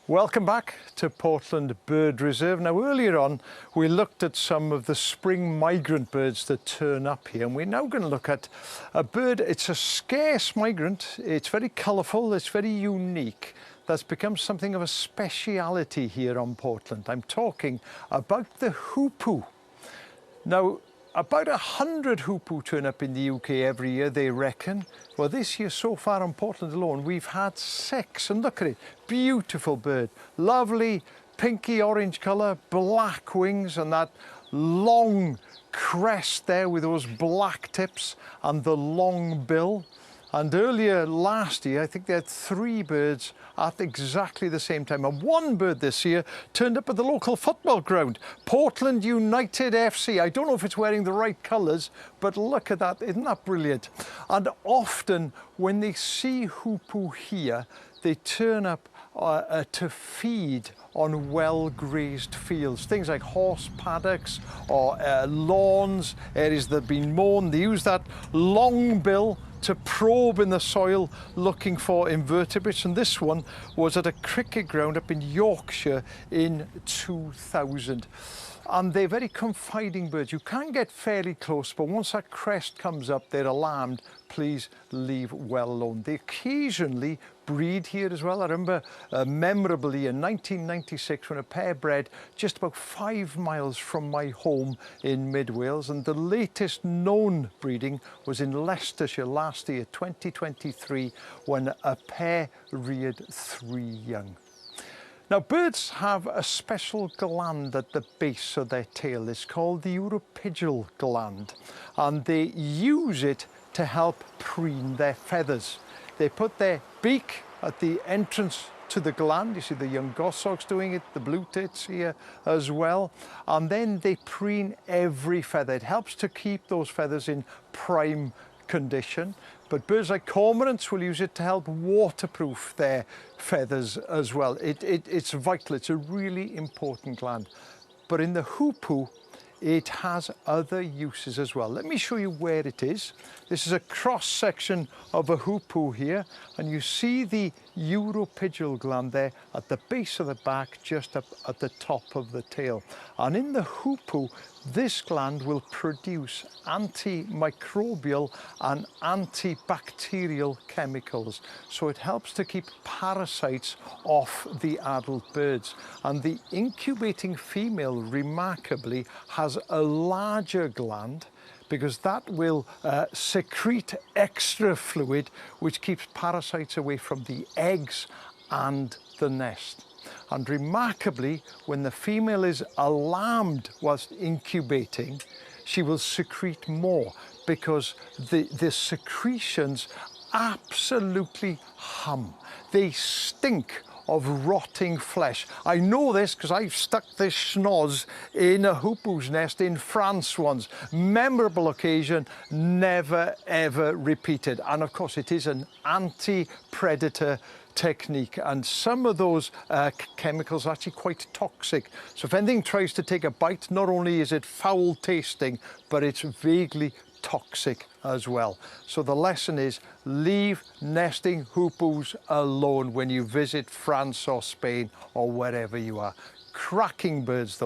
Welcome back to Portland Bird Reserve. Now earlier on we looked at some of the spring migrant birds that turn up here, and we're now going to look at a bird. It's a scarce migrant, it's very colourful, it's very unique. That's become something of a speciality here on Portland. I'm talking about the hoopoe. Now about 100 hoopoe turn up in the UK every year, they reckon. Well, this year so far on Portland alone, we've had 6, and look at it, beautiful bird, lovely pinky orange colour, black wings, and that long crest there with those black tips and the long bill. And earlier last year, I think they had 3 birds at exactly the same time. And 1 bird this year turned up at the local football ground, Portland United FC. I don't know if it's wearing the right colours, but look at that, isn't that brilliant? And often when they see hoopoe here, they turn up to feed on well-grazed fields, things like horse paddocks or lawns, areas that have been mown. They use that long bill to probe in the soil looking for invertebrates, and this one was at a cricket ground up in Yorkshire in 2000. And they're very confiding birds. You can get fairly close, but once that crest comes up, they're alarmed. Please leave well alone. They occasionally breed here as well. I remember memorably in 1996 when a pair bred just about 5 miles from my home in mid Wales, and the latest known breeding was in Leicestershire last year, 2023, when a pair reared 3 young. Now birds have a special gland at the base of their tail. It's called the uropygial gland, and they use it to help preen their feathers. They put their beak at the entrance to the gland. You see the young goshawks doing it, the blue tits here as well, and then they preen every feather. It helps to keep those feathers in prime condition. But birds like cormorants will use it to help waterproof their feathers as well. It's vital, it's a really important gland. But in the hoopoe, it has other uses as well. Let me show you where it is. This is a cross section of a hoopoe here, and you see the uropygial gland there at the base of the back, just up at the top of the tail. And in the hoopoe, this gland will produce antimicrobial and antibacterial chemicals. So it helps to keep parasites off the adult birds. And the incubating female, remarkably, has a larger gland, because that will secrete extra fluid, which keeps parasites away from the eggs and the nest. And remarkably, when the female is alarmed whilst incubating, she will secrete more, because the secretions absolutely hum. They stink of rotting flesh. I know this because I've stuck this schnoz in a hoopoe's nest in France once. Memorable occasion, never ever repeated. And of course it is an anti-predator technique, and some of those chemicals are actually quite toxic. So if anything tries to take a bite, not only is it foul tasting, but it's vaguely toxic as well. So the lesson is, leave nesting hoopoes alone when you visit France or Spain or wherever you are. Cracking birds though.